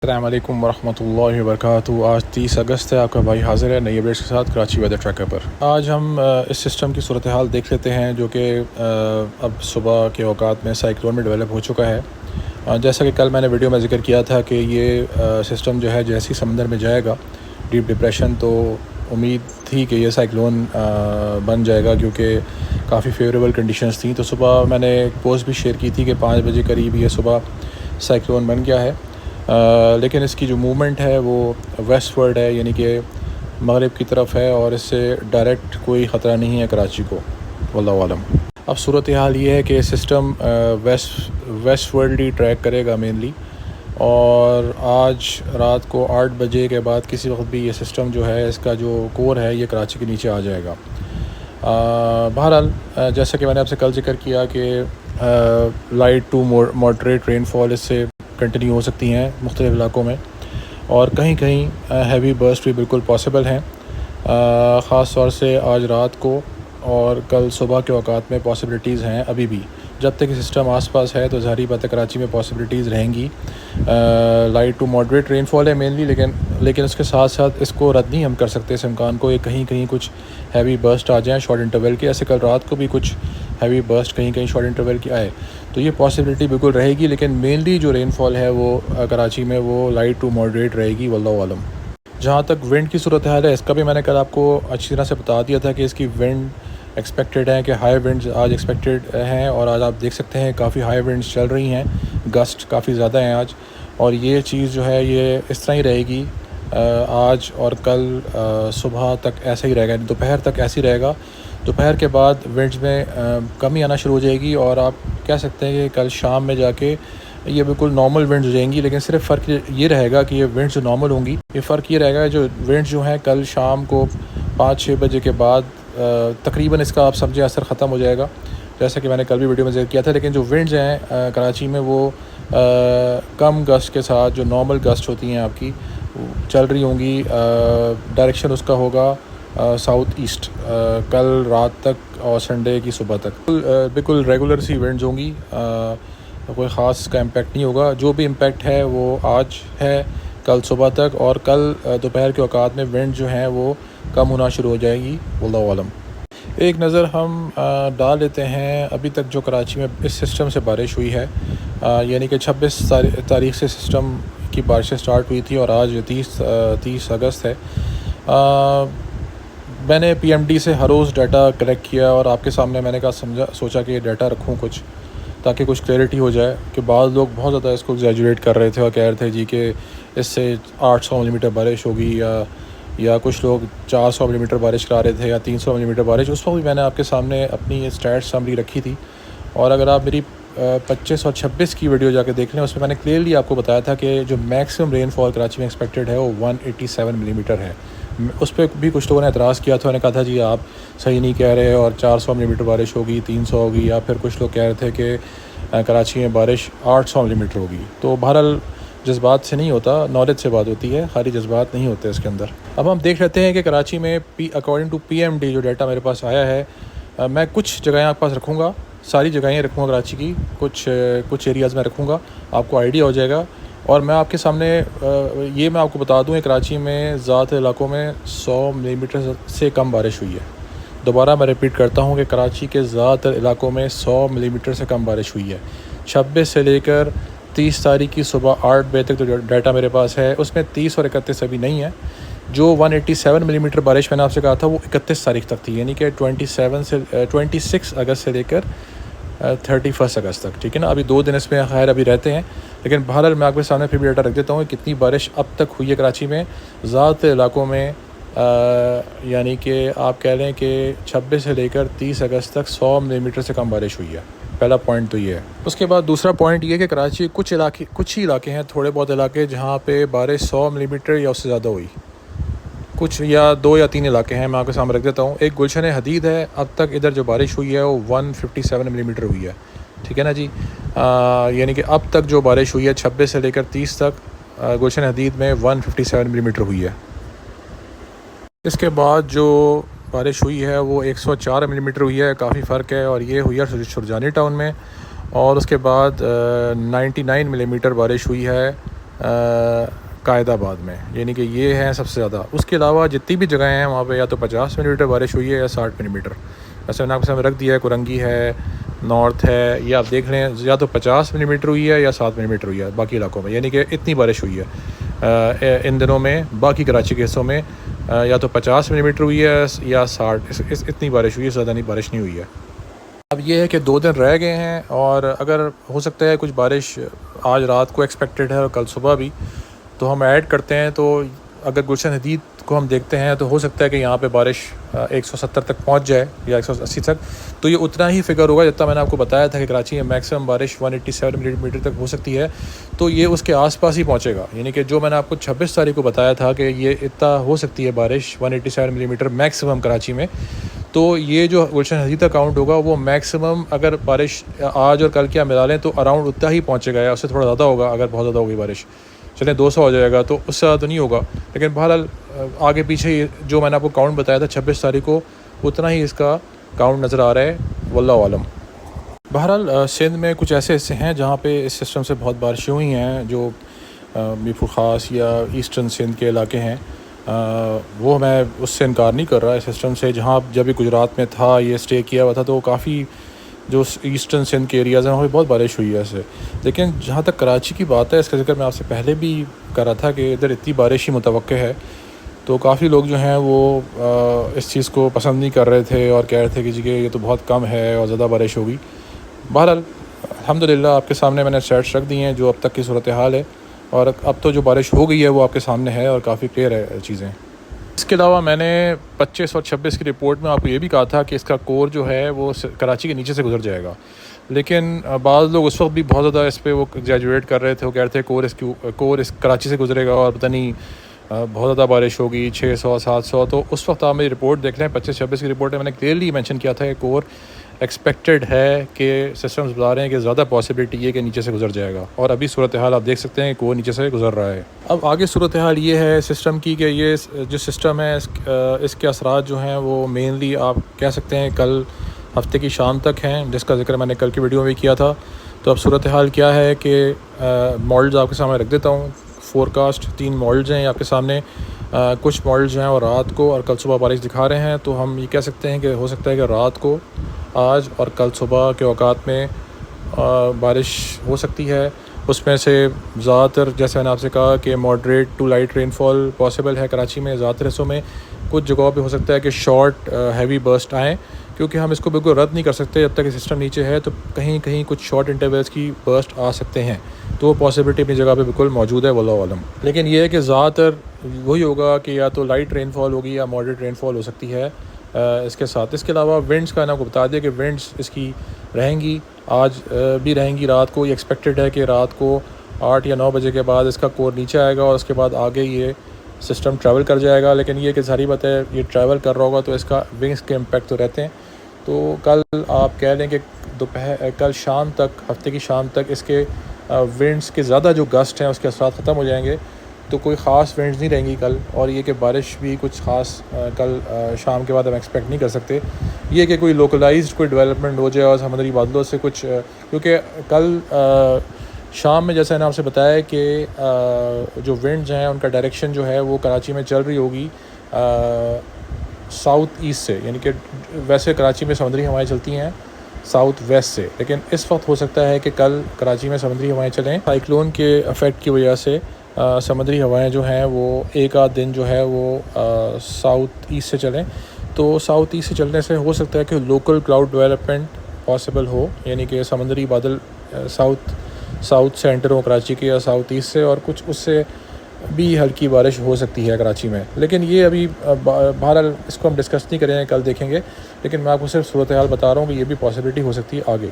अस्सलाम वालेकुम वरहमतुल्लाहि वबरकातुहू। आज 30 अगस्त है। आपका भाई हाज़िर है नई अपडेट्स के साथ कराची वेदर ट्रैकर पर। आज हम इस सिस्टम की सूरत हाल देख लेते हैं जो कि अब सुबह के औकात में साइक्लोन में डेवलप हो चुका है। जैसा कि कल मैंने वीडियो में ज़िक्र किया था कि ये सिस्टम जो है जैसे ही समंदर में जाएगा डीप डिप्रेशन, तो उम्मीद थी कि ये साइक्लोन बन जाएगा क्योंकि काफ़ी फेवरेबल कंडीशंस थी। तो सुबह मैंने एक पोस्ट भी शेयर की थी कि 5 बजे करीब ये सुबह साइक्लोन बन गया है। लेकिन इसकी जो मूवमेंट है वो वेस्टवर्ड है, यानी कि मगरिब की तरफ है और इससे डायरेक्ट कोई ख़तरा नहीं है कराची को, वल्लाहु आलम। अब सूरत हाल ये है कि सिस्टम वेस्टवर्डली ट्रैक करेगा मेनली, और आज रात को 8 बजे के बाद किसी वक्त भी ये सिस्टम जो है इसका जो कोर है ये कराची के नीचे आ जाएगा। बहरहाल जैसा कि मैंने आपसे कल जिक्र किया कि लाइट टू मॉडरेट रेनफॉल इससे कंटिन्यू हो सकती हैं मुख्तलिफ़ इलाकों में, और कहीं कहीं हैवी बर्स्ट भी बिल्कुल पॉसिबल हैं। ख़ास तौर से आज रात को और कल सुबह के औकात में पॉसिबिलिटीज़ हैं। अभी भी जब तक सिस्टम आसपास है तो ज़ाहिर बात है कराची में पॉसिबिलिटीज़ रहेंगी। लाइट टू मॉडरेट रेनफॉल है मेनली, लेकिन उसके साथ साथ इसको रद्द नहीं हम कर सकते इस इम्कान को, ये कहीं कहीं कुछ हैवी बर्स्ट आ जाएँ शॉर्ट इंटरवल के। ऐसे कल रात को भी कुछ हैवी बर्स्ट कहीं कहीं शॉर्ट इंटरवल की आए, तो ये पॉसिबिलिटी बिल्कुल रहेगी। लेकिन मेनली जो रेनफॉल है वो कराची में वो लाइट टू मॉडरेट रहेगी, वल्लाहु आलम। जहाँ तक विंड की सूरत हाल है इसका भी मैंने कल आपको अच्छी तरह से बता दिया था कि इसकी विंड एक्सपेक्टेड है कि हाई विंड्स आज एक्सपेक्टेड हैं, और आज आप देख सकते हैं काफ़ी हाई विंड्स चल रही हैं, गस्ट काफ़ी ज़्यादा हैं आज। और ये चीज़ जो है ये इस तरह ही रहेगी आज और कल सुबह तक ऐसा ही रहेगा, दोपहर तक ऐसे ही रहेगा। दोपहर के बाद विंड्स में कमी आना शुरू हो जाएगी, और आप कह सकते हैं कि कल शाम में जाके ये बिल्कुल नॉर्मल विंड्स हो जाएंगी। लेकिन सिर्फ फ़र्क ये रहेगा कि ये विंड्स जो नॉर्मल होंगी, ये फ़र्क ये रहेगा जो विंड्स जो हैं कल शाम को 5-6 बजे के बाद तकरीबन इसका आप समझें असर ख़त्म हो जाएगा, जैसा कि मैंने कल भी वीडियो में ज़िक्र किया था। लेकिन जो विंड्स हैं कराची में वो कम गस्ट के साथ जो नॉर्मल गस्ट होती हैं आपकी चल रही होंगी। डायरेक्शन उसका होगा साउथ ईस्ट कल रात तक और संडे की सुबह तक बिल्कुल रेगुलर सी विंड्स होंगी। कोई ख़ास का इम्पेक्ट नहीं होगा। जो भी इम्पेक्ट है वो आज है कल सुबह तक, और कल दोपहर के औकात में विंड जो हैं वो कम होना शुरू हो जाएगी, वल्लाहु आलम। एक नज़र हम डाल लेते हैं अभी तक जो कराची में इस सिस्टम से बारिश हुई है, यानी कि 26 तारीख से सिस्टम की बारिशें स्टार्ट हुई थी और आज 30 अगस्त है। मैंने PMD से हर रोज़ डाटा कलेक्ट किया और आपके सामने मैंने सोचा कि ये डाटा रखूँ कुछ, ताकि कुछ क्लैरिटी हो जाए कि बाद लोग बहुत ज़्यादा इसको एग्जैजुरेट कर रहे थे और कह रहे थे जी कि इससे 800 मिलीमीटर बारिश होगी, या कुछ लोग 400 मिलीमीटर बारिश करा रहे थे या 300 मिलीमीटर बारिश। उस वक्त भी मैंने आपके सामने अपनी स्टैट समरी रखी थी, और अगर आप मेरी 25 और 26 की वीडियो जाके देख लें उसमें मैंने क्लियरली आपको बताया था कि जो मैक्सिमम रेनफॉल कराची में एक्सपेक्टेड है वो 187 मिलीमीटर है। उस पर भी कुछ लोगों ने एतराज़ किया था, उन्होंने कहा था जी आप सही नहीं कह रहे और 400 मिलीमीटर बारिश होगी, 300 होगी, या फिर कुछ लोग कह रहे थे कि कराची में बारिश 800 मिलीमीटर होगी। तो बहरहाल जज्बात से नहीं होता, नॉलेज से बात होती है, खाली जज्बात नहीं होते इसके अंदर। अब हम देख लेते हैं कि कराची में अकॉर्डिंग टू PMD जो डाटा मेरे पास आया है, मैं कुछ जगहें आपके पास रखूँगा, सारी जगहें रखूँगा कराची की, कुछ एरियाज़ में रखूँगा, आपको आइडिया हो जाएगा। और मैं आपके सामने ये मैं आपको बता दूँ कि कराची में ज़्यादातर इलाकों में 100 मिलीमीटर से कम बारिश हुई है। दोबारा मैं रिपीट करता हूँ कि कराची के ज़्यादातर इलाकों में 100 मिलीमीटर से कम बारिश हुई है। 26 से लेकर 30 तारीख की सुबह 8 बजे तक जो डाटा मेरे पास है उसमें 30 और 31 अभी नहीं है। जो 187 मिलीमीटर बारिश मैंने आपसे कहा था वो 31 तारीख तक थी, यानी कि 26 अगस्त से लेकर 31 अगस्त तक, ठीक है ना। अभी 2 दिन इसमें खैर अभी रहते हैं, लेकिन बहरहाल मैं आपके सामने फिर भी डाटा रख देता हूँ कितनी बारिश अब तक हुई है कराची में ज़्यादातर इलाकों में। यानी कि आप कह लें कि 26 से लेकर 30 अगस्त तक 100 मिलीमीटर से कम बारिश हुई है। पहला पॉइंट तो ये है। उसके बाद दूसरा पॉइंट ये है कि कराची कुछ ही इलाके हैं, थोड़े बहुत इलाके जहाँ पे बारिश 100 मिलीमीटर या उससे ज़्यादा हुई, कुछ या 2 या 3 इलाके हैं, मैं आपके सामने रख देता हूँ। एक गुलशन हदीद है, अब तक इधर जो बारिश हुई है वो 157 मिलीमीटर हुई है, ठीक है ना जी। यानी कि अब तक जो बारिश हुई है 26 से लेकर 30 तक गुलशन हदीद में 157 मिलीमीटर हुई है। इसके बाद जो बारिश हुई है वो 104 मिलीमीटर हुई है, काफ़ी फ़र्क है, और ये हुई है सुरजानी टाउन में। और उसके बाद 99 मिलीमीटर बारिश हुई है कायदाबाद में, यानी कि ये हैं सबसे ज़्यादा। उसके अलावा जितनी भी जगहें हैं वहाँ पे या तो 50 मिलीमीटर बारिश हुई है या 60 मिलीमीटर। वैसे मैंने आपके सामने रख दिया है, कुरंगी है, नॉर्थ है, ये आप देख लें, या तो 50 मिलीमीटर हुई है या 7 मिलीमीटर हुई है बाकी इलाकों में, यानी कि इतनी बारिश हुई है इन दिनों में। बाकी कराची के हिस्सों में या तो 50 मिलीमीटर हुई है या 60, इतनी बारिश हुई है, ज़्यादा नहीं बारिश नहीं हुई है। अब ये है कि 2 दिन रह गए हैं और अगर हो सकता है कुछ बारिश आज रात को एक्सपेक्टेड है और कल सुबह भी, तो हम ऐड करते हैं। तो अगर गुलशन हदीद को हम देखते हैं तो हो सकता है कि यहाँ पे बारिश 170 तक पहुँच जाए या 180 तक। तो ये उतना ही फिगर होगा जितना मैंने आपको बताया था कि कराची में मैक्सिमम बारिश 187 मिलीमीटर तक हो सकती है। तो ये उसके आसपास ही पहुँचेगा, यानी कि जो मैंने आपको 26 तारीख को बताया था कि ये इतना हो सकती है बारिश 187 मिलीमीटर मैक्सिमम कराची में। तो ये जो गुलशन हदीद का काउंट होगा वो मैक्सिमम, अगर बारिश आज और कल क्या मिला लें तो अराउंड उतना ही पहुँचेगा या उससे थोड़ा ज़्यादा होगा। अगर बहुत ज़्यादा होगी बारिश, चलें 200 हो जाएगा तो उससे ज़्यादा तो नहीं होगा, लेकिन बहरहाल आगे पीछे जो मैंने आपको काउंट बताया था 26 तारीख को, उतना ही इसका काउंट नज़र आ रहा है, वल्लाहु आलम। बहरहाल सिंध में कुछ ऐसे हिस्से हैं जहाँ पे इस सिस्टम से बहुत बारिशें हुई हैं, जो मीरपुर ख़ास या ईस्टर्न सिंध के इलाके हैं। वो मैं उससे इनकार नहीं कर रहा इस सिस्टम से। जहाँ जब भी गुजरात में था, ये स्टे किया हुआ था, तो काफ़ी जो ईस्टर्न सिंध के एरियाज़ हैं वहाँ पे बहुत बारिश हुई है ऐसे। लेकिन जहाँ तक कराची की बात है, इसका जिक्र मैं आपसे पहले भी कर रहा था कि इधर इतनी बारिश ही मुतवक्के है। तो काफ़ी लोग जो हैं वो इस चीज़ को पसंद नहीं कर रहे थे और कह रहे थे कि जी ये तो बहुत कम है और ज़्यादा बारिश होगी। बहरहाल अल्हम्दुलिल्लाह आपके सामने मैंने स्टैट्स रख दिए हैं जो अब तक की सूरत हाल है, और अब तो जो बारिश हो गई है वो आपके सामने है और काफ़ी क्लियर है चीज़ें। इसके अलावा मैंने 25 और 26 की रिपोर्ट में आपको ये भी कहा था कि इसका कोर जो है वो कराची के नीचे से गुजर जाएगा, लेकिन बाज़ लोग उस वक्त भी बहुत ज़्यादा इस पर वो एग्जैजुरेट कर रहे थे। वो कह रहे थे कोर इस कराची से गुजरेगा और पता नहीं बहुत ज़्यादा बारिश होगी, 600 700। तो उस वक्त आप मेरी रिपोर्ट देख लें, 25-26 की रिपोर्ट में मैंने क्लियरली मेंशन किया था कि कोर एक्सपेक्टेड है कि सिस्टम्स बता रहे हैं कि ज़्यादा पॉसिबिलिटी है कि नीचे से गुजर जाएगा, और अभी सूरत हाल आप देख सकते हैं कि कोर नीचे से गुजर रहा है। अब आगे सूरत हाल ये है सिस्टम की कि ये जो सिस्टम है इसके असरात जो हैं वो मेनली आप कह सकते हैं कल हफ्ते की शाम तक हैं, जिसका जिक्र मैंने कल की वीडियो में किया था। तो अब सूरत हाल क्या है कि मॉडल्स आपके सामने रख देता हूँ। फोरकास्ट 3 मॉडल्स हैं आपके सामने। कुछ मॉडल्स जो हैं और रात को और कल सुबह बारिश दिखा रहे हैं। तो हम ये कह सकते हैं कि हो सकता है कि रात को, आज और कल सुबह के औकात में बारिश हो सकती है। उसमें से ज़्यादातर, जैसे मैंने आपसे कहा कि moderate to light rainfall possible है कराची में ज़्यादातर हिस्सों में। कुछ जगहों पे हो सकता है कि शॉर्ट हैवी बर्स्ट आएँ, क्योंकि हम इसको बिल्कुल रद्द नहीं कर सकते जब तक ये सिस्टम नीचे है। तो कहीं कहीं कुछ शॉर्ट इंटरवल्स की बर्स्ट आ सकते हैं, तो वो पॉसिबिलिटी अपनी जगह पे बिल्कुल मौजूद है, वल्लाहु आलम। लेकिन ये है कि ज़्यादातर वही होगा कि या तो लाइट रेनफॉल होगी या मॉडरेट रेनफॉल हो सकती है इसके साथ। इसके अलावा विंड्स का ना आपको बता दें कि विंड्स इसकी रहेंगी, आज भी रहेंगी। रात को ये एक्सपेक्टेड है कि रात को 8 या 9 बजे के बाद इसका कोर नीचे आएगा और उसके बाद आगे ये सिस्टम ट्रैवल कर जाएगा। लेकिन ये कि सारी बात है, ये ट्रैवल कर रहा होगा तो इसका विंग्स के इम्पैक्ट तो रहते हैं। तो कल आप कह लें कि कल शाम तक, हफ्ते की शाम तक इसके विंड्स के ज़्यादा जो गस्ट हैं उसके असर ख़त्म हो जाएंगे। तो कोई ख़ास विंड्स नहीं रहेंगी कल, और ये कि बारिश भी कुछ ख़ास कल शाम के बाद हम एक्सपेक्ट नहीं कर सकते। ये कि कोई लोकलाइज्ड कोई डेवलपमेंट हो जाए और समुद्री बादलों से कुछ, क्योंकि कल शाम में जैसे मैंने आपसे बताया कि जो विंड्स हैं उनका डायरेक्शन जो है वो कराची में चल रही होगी साउथ ईस्ट से, यानी कि वैसे कराची में समुद्री हवाएं चलती हैं साउथ वेस्ट से, लेकिन इस वक्त हो सकता है कि कल कराची में समुद्री हवाएं चलें। साइक्लोन के इफ़ेक्ट की वजह से समुद्री हवाएं जो हैं वो एक आध दिन जो है वो साउथ ईस्ट से चलें। तो साउथ ईस्ट से चलने से हो सकता है कि लोकल क्लाउड डेवलपमेंट पॉसिबल हो, यानी कि समुद्री बादल साउथ से एंटर हो कराची के या साउथ ईस्ट से, और कुछ उससे भी हल्की बारिश हो सकती है कराची में। लेकिन ये अभी बहरहाल इसको हम डिस्कस नहीं करेंगे, कल देखेंगे। लेकिन मैं आपको सिर्फ सूरत हाल बता रहा हूँ कि ये भी पॉसिबिलिटी हो सकती है आगे।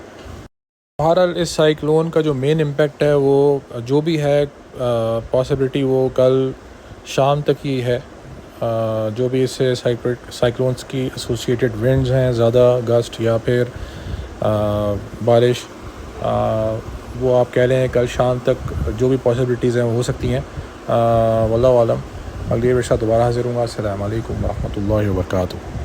बहरहाल इस साइक्लोन का जो मेन इम्पेक्ट है वो जो भी है पॉसिबिलिटी वो कल शाम तक ही है। जो भी इससे साइक्लोन्स की एसोसिएटेड विंड्स हैं, ज़्यादा गस्ट या फिर बारिश, वो आप कह रहे हैं कल शाम तक जो भी पॉसिबिलिटीज़ हैं वो हो सकती हैं, वल्लाहु आलम। अगली बार दोबारा हाज़िर हूँगा। अस्सलामु अलैकुम व रहमतुल्लाहि व बरकातुहू।